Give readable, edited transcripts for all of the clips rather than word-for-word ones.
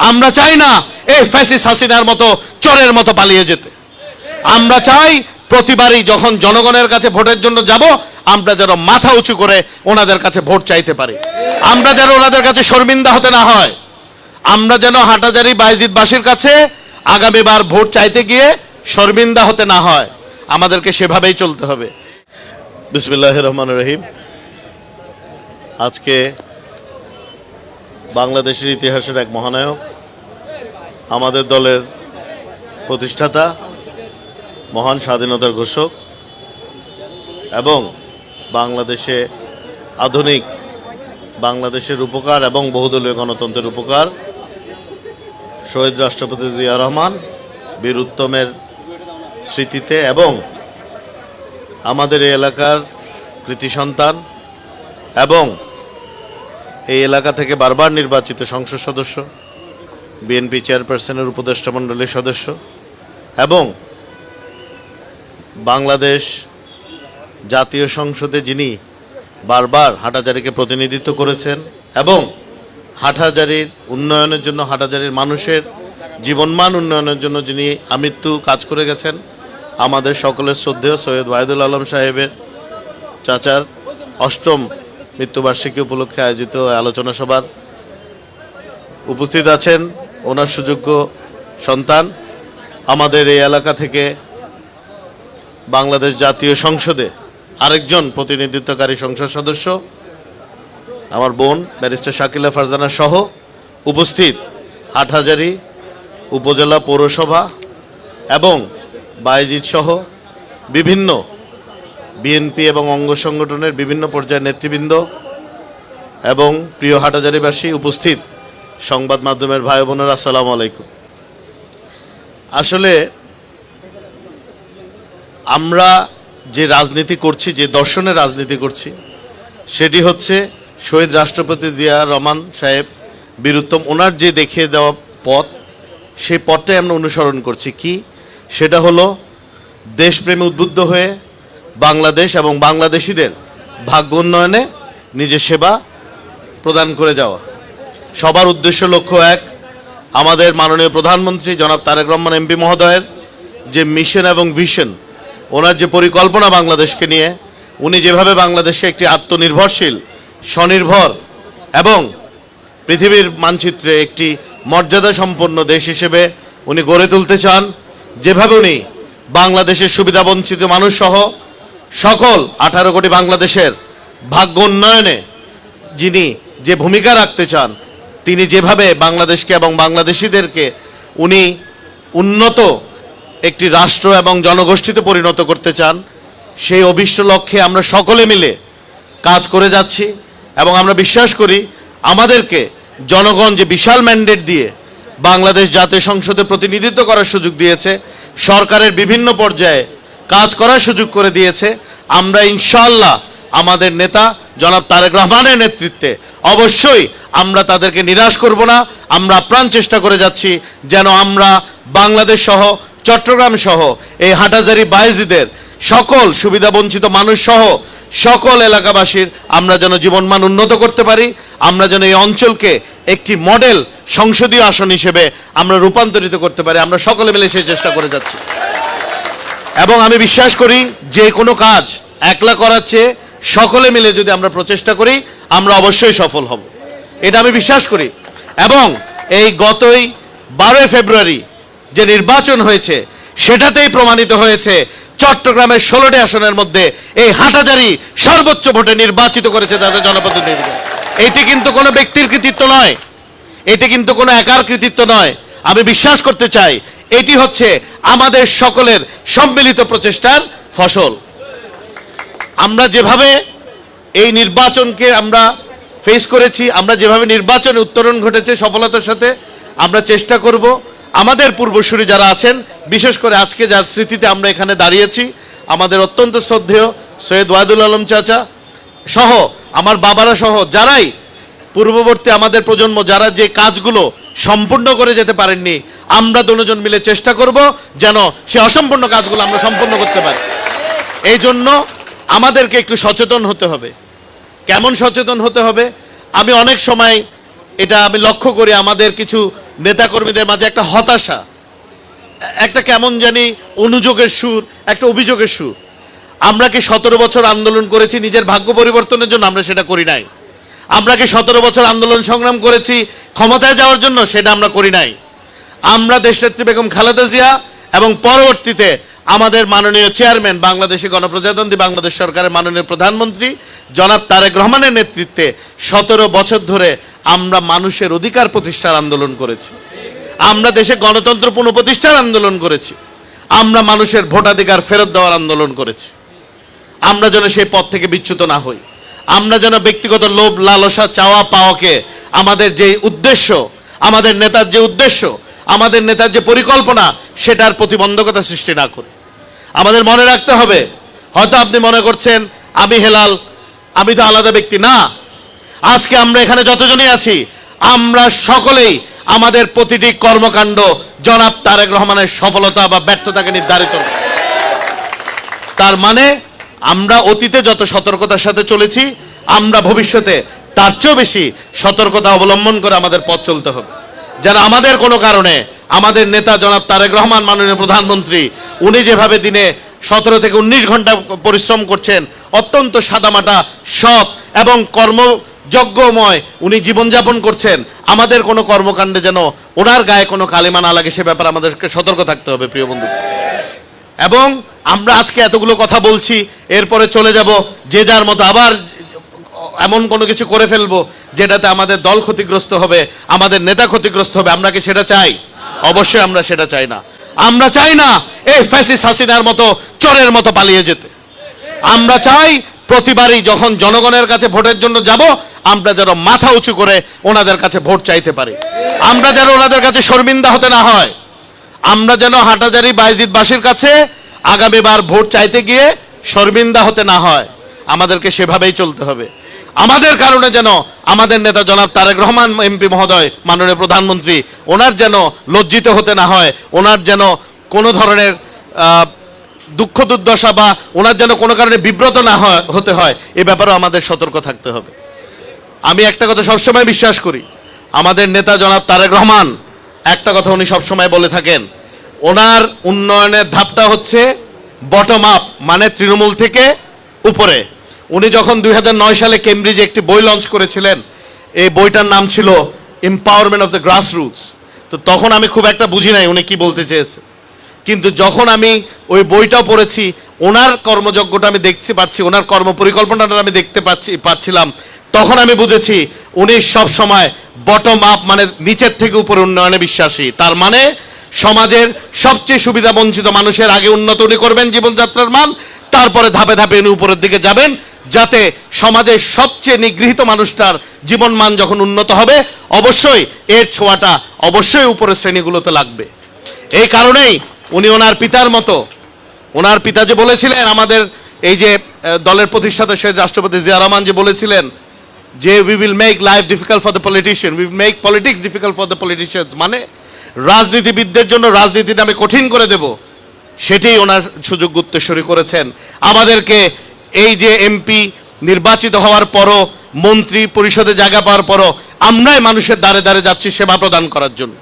আমরা চাই না এই ফ্যাসিস্ট হাসিনার মতো চোরের মতো পালিয়ে যেতে। আমরা চাই প্রতিবারই যখন জনগণের কাছে ভোটের জন্য যাব, আমরা যেন মাথা উঁচু করে ওনাদের কাছে ভোট চাইতে পারি, আমরা যেন ওনাদের কাছে শর্মিন্দা হতে না হয়, আমরা যেন হাটাজারি বায়েজিদবাসীর কাছে আগামীবার ভোট চাইতে গিয়ে শর্মিন্দা হতে না হয়। আমাদেরকে সেভাবেই চলতে হবে। বিসমিল্লাহির রহমানির রহিম। আজকে বাংলাদেশের ইতিহাসের এক মহানায়ক, আমাদের দলের প্রতিষ্ঠাতা, মহান স্বাধীনতার ঘোষক এবং বাংলাদেশে আধুনিক বাংলাদেশের উপকার এবং বহুদলীয় গণতন্ত্রের উপকার শহীদ রাষ্ট্রপতি জিয়া রহমান বীর উত্তমের স্মৃতিতে এবং আমাদের এই এলাকার কৃতি সন্তান এবং এই এলাকা থেকে বারবার নির্বাচিত সংসদ সদস্য, বিএনপি চেয়ারপারসনের উপদেষ্টা মণ্ডলীর সদস্য এবং বাংলাদেশ জাতীয় সংসদে যিনি বারবার হাটহাজারীকে প্রতিনিধিত্ব করেছেন এবং হাটহাজারীর উন্নয়নের জন্য, হাটহাজারীর মানুষের জীবনমান উন্নয়নের জন্য যিনি আমৃত্যু কাজ করে গেছেন, আমাদের সকলের শ্রদ্ধেয় সৈয়দ ওয়াহিদুল আলম সাহেবের চাচার ৮ম মৃত্যুবার্ষিকী উপলক্ষে আয়োজিত আলোচনা সভার উপস্থিত আছেন ওনার সুযোগ্য সন্তান, আমাদের এই এলাকা থেকে বাংলাদেশ জাতীয় সংসদে আরেকজন প্রতিনিধিত্বকারী সংসদ সদস্য আমার বোন ব্যারিস্টার শাকিলা ফারজানা সহ উপস্থিত হাটহাজারী উপজেলা পৌরসভা এবং বায়েজিদ সহ বিভিন্ন বিএনপি এবং অঙ্গ সংগঠনের বিভিন্ন পর্যায়ের নেতৃবৃন্দ এবং প্রিয় হাটহাজারীবাসী, উপস্থিত সংবাদ মাধ্যমের ভাই বোনেরা, আসসালামু আলাইকুম। আসলে আমরা যে রাজনীতি করছি, যে দর্শনের রাজনীতি করছি, সেটি হচ্ছে শহীদ রাষ্ট্রপতি জিয়া রহমান সাহেব বীর উত্তম ওনার যে দেখিয়ে দেওয়া পথ, সেই পথটাই আমরা অনুসরণ করছি। কি সেটা হলো দেশপ্রেমে উদ্বুদ্ধ হয়ে বাংলাদেশ এবং বাংলাদেশিদের ভাগ্য উন্নয়নে নিজের সেবা প্রদান করে যাওয়া। সবার উদ্দেশ্য লক্ষ্য এক, আমাদের মাননীয় প্রধানমন্ত্রী জনাব তারেক রহমান এমপি মহোদয়ের যে মিশন এবং ভিশন, ওনার যে পরিকল্পনা বাংলাদেশকে নিয়ে, উনি যেভাবে বাংলাদেশকে একটি আত্মনির্ভরশীল, স্বনির্ভর এবং পৃথিবীর মানচিত্রে একটি মর্যাদা সম্পন্ন দেশ হিসেবে উনি গড়ে তুলতে চান, যেভাবে উনি বাংলাদেশের সুবিধাবঞ্চিত মানুষ সহ সকল 18 কোটি বাংলাদেশের ভাগ্য উন্নয়নে যিনি যে ভূমিকা রাখতে চান, তিনি যেভাবে বাংলাদেশকে এবং বাংলাদেশিদেরকে উনি উন্নত একটি রাষ্ট্র এবং জনগোষ্ঠীতে পরিণত করতে চান, সেই অভীষ্ট লক্ষ্যে আমরা সকলে মিলে কাজ করে যাচ্ছি এবং আমরা বিশ্বাস করি আমাদেরকে জনগণ যে বিশাল ম্যান্ডেট দিয়ে বাংলাদেশ জাতীয় সংসদে প্রতিনিধিত্ব করার সুযোগ দিয়েছে, সরকারের বিভিন্ন পর্যায়ে কাজ করার সুযোগ করে দিয়েছে, আমরা ইনশাআল্লাহ আমাদের নেতা জনাব তারেক রহমানের নেতৃত্বে অবশ্যই আমরা তাদেরকে নিরাশ করব না। আমরা আপ্রাণ চেষ্টা করে যাচ্ছি যেন আমরা বাংলাদেশ সহ চট্টগ্রাম সহ এই হাটহাজারী বায়েজিদের সকল সুবিধাবঞ্চিত মানুষ সহ সকল এলাকাবাসীর আমরা যেন জীবনমান উন্নত করতে পারি, আমরা যেন এই অঞ্চলকে একটি মডেল সংসদীয় আসন হিসেবে আমরা রূপান্তরিত করতে পারি। আমরা সকলে মিলে সেই চেষ্টা করে যাচ্ছি এবং আমি বিশ্বাস করি যে কোনো কাজ একলা করার চেয়ে সকলে মিলে যদি আমরা প্রচেষ্টা করি, আমরা অবশ্যই সফল হব, এটা আমি বিশ্বাস করি। এবং এই গতই 12 ফেব্রুয়ারি যে নির্বাচন হয়েছে, সেটাতেই প্রমাণিত হয়েছে চট্টগ্রামের 16টি আসনের মধ্যে এই হাটহাজারী সর্বোচ্চ ভোটে নির্বাচিত করেছে তাদের জনপ্রতিনিধিকে। এটি কিন্তু কোনো ব্যক্তির কৃতিত্ব নয়, এটি কিন্তু কোনো একার কৃতিত্ব নয়। আমি বিশ্বাস করতে চাই এটি হচ্ছে আমাদের সকলের সম্মিলিত প্রচেষ্টার ফসল। আমরা যেভাবে এই নির্বাচনকে আমরা ফেস করেছি, আমরা যেভাবে নির্বাচনে উত্তরণ ঘটেছে সফলতার সাথে, আমরা চেষ্টা করব আমাদের পূর্বসূরি যারা আছেন, বিশেষ করে আজকে যার স্মৃতিতে আমরা এখানে দাঁড়িয়েছি, আমাদের অত্যন্ত শ্রদ্ধেয় সৈয়দ ওয়াহিদুল আলম চাচা সহ আমার বাবারা সহ যারাই পূর্ববর্তী আমাদের প্রজন্ম যারা যে কাজগুলো সম্পূর্ণ করে যেতে পারেননি, আমরা দুজন মিলে চেষ্টা করব যেন সে অসম্পূর্ণ কাজগুলো আমরা সম্পূর্ণ করতে পারি। এই জন্য আমাদেরকে একটু সচেতন হতে হবে। কেমন সচেতন হতে হবে? আমি অনেক সময় এটা আমি লক্ষ্য করি, আমাদের কিছু নেতাকর্মীদের মাঝে একটা হতাশা, একটা কেমন জানি অনুযোগের সুর, একটা অভিযোগের সুর। আমরা কি 17 বছর আন্দোলন করেছি নিজের ভাগ্য পরিবর্তনের জন্য? আমরা সেটা করি নাই। আমরা কি 17 বছর আন্দোলন সংগ্রাম করেছি ক্ষমতায় যাওয়ার জন্য? সেটা আমরা করি নাই। আমরা দেশনেত্রী বেগম খালেদা জিয়া এবং পরবর্তীতে আমাদের মাননীয় চেয়ারম্যান, বাংলাদেশে গণপ্রজাতন্ত্রী বাংলাদেশ সরকারের মাননীয় প্রধানমন্ত্রী জনাব তারেক রহমানের নেতৃত্বে 17 বছর ধরে আমরা মানুষের অধিকার প্রতিষ্ঠার আন্দোলন করেছি। আমরা দেশে গণতন্ত্র পুনঃপ্রতিষ্ঠার আন্দোলন করেছি। আমরা মানুষের ভোটাধিকার ফেরত দেওয়ার আন্দোলন করেছি। আমরা যেন সেই পথ থেকে বিচ্যুত না হই। আমরা যেন ব্যক্তিগত লোভ, লালসা, চাওয়া পাওয়াকে আমাদের যে উদ্দেশ্য, আমাদের নেতার যে উদ্দেশ্য, আমাদের নেতার যে পরিকল্পনা, সেটার প্রতিবন্ধকতা সৃষ্টি না করি। আমাদের মনে রাখতে হবে, হয়তো আপনি মনে করছেন আমি হেলাল, আমি তো আলাদা ব্যক্তি। না, আজকে আমরা এখানে যতজনই আছি, আমরা সকলেই আমাদের প্রতিটি কর্মকাণ্ড জনাব তারেক রহমানের সফলতা বা ব্যর্থতাকে নির্ধারিত। তার মানে আমরা অতীতে যত সতর্কতার সাথে চলেছি, আমরা ভবিষ্যতে তার চেয়েও বেশি সতর্কতা অবলম্বন করে আমাদের পথ চলতে হবে। যেন আমাদের কোনো কারণে আমাদের নেতা জনাব তারেক রহমান মাননীয় প্রধানমন্ত্রী, উনি যেভাবে দিনে 17 থেকে 19 ঘন্টা পরিশ্রম করছেন, অত্যন্ত সাদামাটা সৎ এবং কর্মযজ্ঞময় উনি জীবনযাপন করছেন, আমাদের কোনো কর্মকাণ্ডে যেন ওনার গায়ে কোনো কালিমা না লাগে, সে ব্যাপারে আমাদেরকে সতর্ক থাকতে হবে প্রিয় বন্ধু। এবং আমরা আজকে এতগুলো কথা বলছি, এরপরে চলে যাব যে যার মতো আবার এমন কোনো কিছু করে ফেলবো যেটাতে আমাদের দল ক্ষতিগ্রস্ত হবে, আমাদের নেতা ক্ষতিগ্রস্ত হবে। আমরা কি সেটা চাই? অবশ্যই আমরা সেটা চাই না। আমরা চাই না এই ফ্যাসিস্ট হাসিনার মতো চোরের মতো পালিয়ে যেতে। আমরা চাই প্রতিবারই যখন জনগণের কাছে ভোটের জন্য যাব, আমরা যেন মাথা উঁচু করে ওনাদের কাছে ভোট চাইতে পারি। আমরা যেন ওনাদের কাছে শর্মিন্দা হতে না হয়। আমরা যেন হাটাজারি বাইজিদবাসীর কাছে আগামীবার ভোট চাইতে গিয়ে শর্মিন্দা হতে না হয়। আমাদেরকে সেভাবেই চলতে হবে। আমাদের কারণে যেন আমাদের নেতা জনাব তারেক রহমান এমপি মহোদয়, মাননীয় প্রধানমন্ত্রী, ওনার যেন লজ্জিত হতে না হয়, ওনার যেন কোনো ধরনের দুঃখ দুর্দশা বা ওনার যেন কোনো কারণে বিব্রত না হতে হয়, এ ব্যাপারেও আমাদের সতর্ক থাকতে হবে। আমি একটা কথা সবসময় বিশ্বাস করি, আমাদের নেতা জনাব তারেক রহমান একটা কথা উনি সবসময় বলে থাকেন, ওনার উন্নয়নের ধাপটা হচ্ছে বটম আপ, মানে তৃণমূল থেকে উপরে। উনি যখন 2009 সালে কেমব্রিজে একটি বই লঞ্চ করেছিলেন, এই বইটার নাম ছিল empowerment of the grass roots. তো তখন আমি খুব একটা বুঝি নাই উনি কি বলতে চেয়েছে, কিন্তু যখন আমি ওই বইটাও পড়েছি, ওনার কর্মযজ্ঞটা আমি দেখতে পাচ্ছি, ওনার কর্ম পরিকল্পনাটা আমি দেখতে পাচ্ছিলাম, তখন আমি বুঝেছি উনি সব সময় বটম আপ, মানে নিচের থেকে উপরে উন্নয়নে বিশ্বাসী। তার মানে সমাজের সবচেয়ে সুবিধা বঞ্চিত মানুষের আগে উন্নত উনি করবেন জীবনযাত্রার মান, তারপরে ধাপে ধাপে উনি উপরের দিকে যাবেন, যাতে সমাজের সবচেয়ে নিগৃহীত মানুষটার জীবন মান যখন উন্নত হবে, অবশ্যই এর ছোঁয়াটা অবশ্যই উপরের শ্রেণীগুলোতে লাগবে। এই কারণেই উনি ওনার পিতার মতো, ওনার পিতা যে বলেছিলেন, আমাদের এই যে দলের প্রতিষ্ঠাতা শহীদ রাষ্ট্রপতি জিয়া রহমান যে বলেছিলেন যে we will make life difficult for the politician, we will make politics difficult for the politicians, মানে রাজনীতিবিদদের জন্য রাজনীতিটা আমি কঠিন করে দেব, সেটাই ওনার সুযোগ উত্তরসূরি করেছেন। আমাদেরকে এই যে এমপি নির্বাচিত হওয়ার পরও, মন্ত্রী পরিষদে জায়গা পাওয়ার পরও আমরাই মানুষের দ্বারে দ্বারে যাচ্ছি সেবা প্রদান করার জন্য।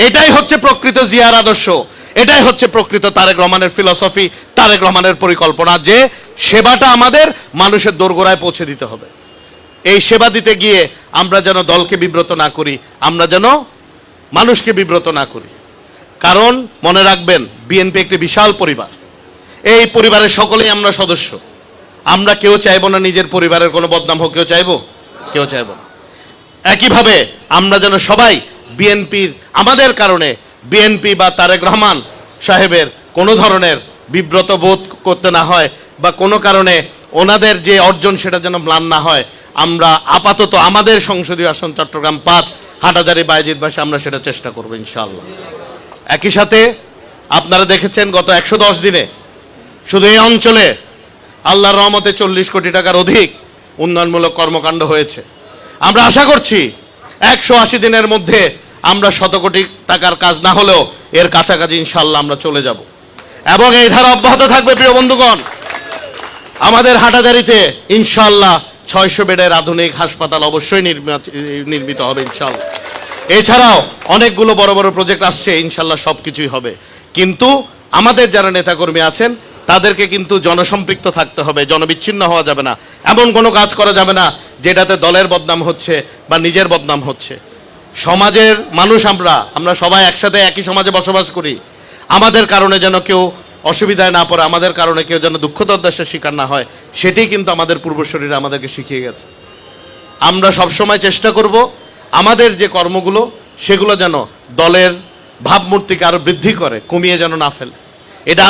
এটাই হচ্ছে প্রকৃত জিয়ার আদর্শ, এটাই হচ্ছে প্রকৃত তারেক রহমানের ফিলসফি, তারেক রহমানের পরিকল্পনা, যে সেবাটা আমাদের মানুষের দোরগোড়ায় পৌঁছে দিতে হবে। এই সেবা দিতে গিয়ে আমরা যেন দলকে বিব্রত না করি, আমরা যেন মানুষকে বিব্রত না করি। কারণ মনে রাখবেন, বিএনপি একটি বিশাল পরিবার, এই পরিবারের সকলেই আমরা সদস্য। আমরা কেউ চাইবো না নিজের পরিবারের কোনো বদনাম হোক, কেউ চাইবো না। একইভাবে আমরা যেন সবাই বিএনপির, আমাদের কারণে বিএনপি বা তারেক রহমান সাহেবের কোনো ধরনের বিব্রত বোধ করতে না হয়, বা কোনো কারণে ওনাদের যে অর্জন সেটা যেন ম্লান না হয়। আমরা আপাতত আমাদের সংসদীয় আসন চট্টগ্রাম 5 হাটাজারি বাইজিদবাসী আমরা সেটা চেষ্টা করবো ইনশাআল্লাহ। একই সাথে আপনারা দেখেছেন গত 110 দিনে শুধু এই অঞ্চলে আল্লাহর রহমতে 40 কোটি টাকার অধিক উন্নয়নমূলক কর্মকাণ্ড হয়েছে। আমরা আশা করছি 180 দিনের মধ্যে আমরা 100 কোটি টাকার কাজ না হলেও এর কাছাকাছি ইনশাআল্লাহ আমরা চলে যাব, এবং এই ধারা অব্যাহত থাকবে। প্রিয় বন্ধুগণ, আমাদের হাটাজারিতে ইনশাআল্লাহ 600 বেডের আধুনিক হাসপাতাল অবশ্যই নির্মিত হবে ইনশাআল্লাহ। এছাড়াও অনেকগুলো বড় বড় প্রজেক্ট আসছে, ইনশাল্লাহ সব কিছুই হবে। কিন্তু আমাদের যারা নেতাকর্মী আছেন তাদেরকে কিন্তু জনসম্পৃক্ত থাকতে হবে, জনবিচ্ছিন্ন হওয়া যাবে না, এমন কোনো কাজ করা যাবে না যেটাতে দলের বদনাম হচ্ছে বা নিজের বদনাম হচ্ছে। সমাজের মানুষ আমরা সবাই একসাথে একই সমাজে বসবাস করি, আমাদের কারণে যেন কেউ অসুবিধায় না পড়ে, আমাদের কারণে কেউ যেন দুঃখ দুর্দশার শিকার না হয়, সেটাই কিন্তু আমাদের পূর্বসূরীরা আমাদেরকে শিখিয়ে গেছে। আমরা সবসময় চেষ্টা করব আমাদের যে কর্মগুলো সেগুলো যেন দলের ভাবমূর্তিকে আরো বৃদ্ধি করে, কমিয়ে যেন না ফেলে। এটা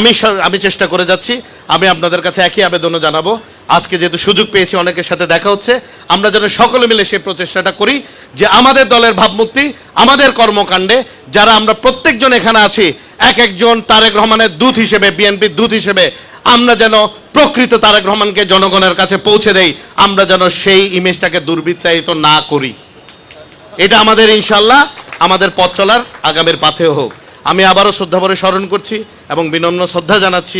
আমি চেষ্টা করে যাচ্ছি। আমি আপনাদের কাছে একই আবেদনও জানাবো, আজকে যেহেতু সুযোগ পেয়েছি অনেকের সাথে দেখা হচ্ছে, আমরা যেন সকলে মিলে সেই প্রচেষ্টাটা করি যে আমাদের দলের ভাবমূর্তি, আমাদের কর্মকাণ্ডে যারা আমরা প্রত্যেকজন এখানে আছি, এক একজন তারেক রহমানের দূত হিসেবে, বিএনপির দূত হিসেবে আমরা যেন প্রকৃত তারেক রহমানকে জনগণের কাছে পৌঁছে দেই, আমরা যেন সেই ইমেজটাকে দুর্বৃত্তায়িত না করি। এটা আমাদের ইনশাল্লাহ আমাদের পথ চলার আগামীর পাথেয় হোক। আমি আবারও শ্রদ্ধাভরে স্মরণ করছি এবং বিনম্র শ্রদ্ধা জানাচ্ছি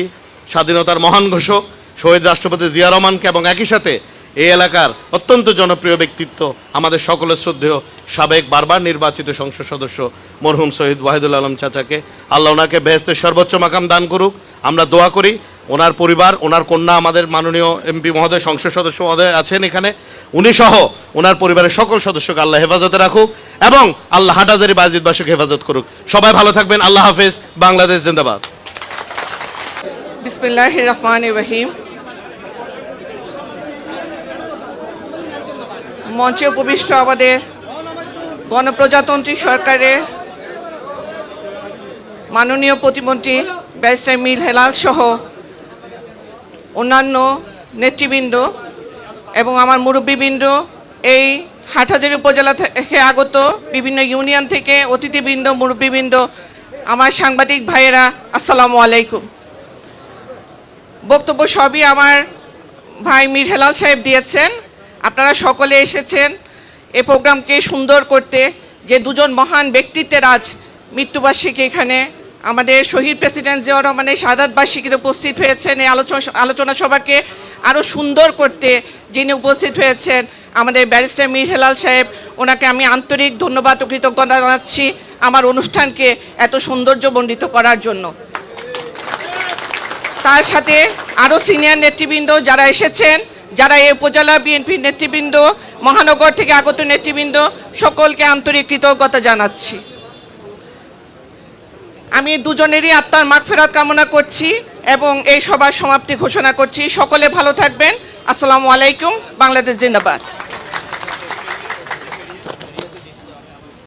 স্বাধীনতার মহান ঘোষক শহীদ রাষ্ট্রপতি জিয়া রহমানকে, এবং একই সাথে এই এলাকার অত্যন্ত জনপ্রিয় ব্যক্তিত্ব আমাদের সকলের শ্রদ্ধেয় সাবেক বারবার নির্বাচিত সংসদ সদস্য মরহুম শহীদ ওয়াহিদুল আলম চাচাকে। আল্লাহ ওনাকে বেহেশতের সর্বোচ্চ মাকাম দান করুক। আমরা দোয়া করি ওনার পরিবার, ওনার কন্যা, আমাদের মাননীয় এমপি মহোদয়, সংসদ সদস্য মহোদয় আছেন এখানে, উনি সহ ওনার পরিবারের সকল সদস্যকে আল্লাহ হেফাজতে রাখুক এবং আল্লাহ হাটহাজারী বাজিতবাসীকে হেফাজত করুক। সবাই ভালো থাকবেন। আল্লাহ হাফেজ। বাংলাদেশ জিন্দাবাদ। বিসমিল্লাহির রহমানির রহিম। মঞ্চে উপবিষ্ট আমাদের গণপ্রজাতন্ত্রী সরকারের মাননীয় প্রতিমন্ত্রী ব্যারিস্টার মীর হেলাল সহ অন্যান্য নেতৃবৃন্দ এবং আমার মুরব্বীবৃন্দ, এই হাটহাজারী উপজেলা থেকে আগত বিভিন্ন ইউনিয়ন থেকে অতিথিবৃন্দ, মুরব্বীবৃন্দ, আমার সাংবাদিক ভাইয়েরা, আসসালামু আলাইকুম। বক্তব্য সবই আমার ভাই মীর হেলাল সাহেব দিয়েছেন। আপনারা সকলে এসেছেন এই প্রোগ্রামকে সুন্দর করতে। যে দুজন মহান ব্যক্তিত্বের আজ মৃত্যুবার্ষিকী, এখানে আমাদের শহীদ প্রেসিডেন্ট জিয়াউর রহমানের শাহাদাত বার্ষিকীতে উপস্থিত হয়েছেন। এই আলোচনা সভাকে আরও সুন্দর করতে যিনি উপস্থিত হয়েছেন আমাদের ব্যারিস্টার মীর হেলাল সাহেব, ওনাকে আমি আন্তরিক ধন্যবাদ ও কৃতজ্ঞতা জানাচ্ছি আমার অনুষ্ঠানকে এত সৌন্দর্যমণ্ডিত করার জন্য। তার সাথে আরও সিনিয়র নেতৃবৃন্দ যারা এসেছেন, যারা এই উপজেলা বিএনপির নেতৃবৃন্দ, মহানগর থেকে আগত নেতৃবৃন্দ, সকলকে আন্তরিক কৃতজ্ঞতা জানাচ্ছি। আমি দুজনেরই আত্মার মাগফিরাত কামনা করছি এবং এই সভার সমাপ্তি ঘোষণা করছি। সকলে ভালো থাকবেন। আসসালামু আলাইকুম। বাংলাদেশ জিন্দাবাদ।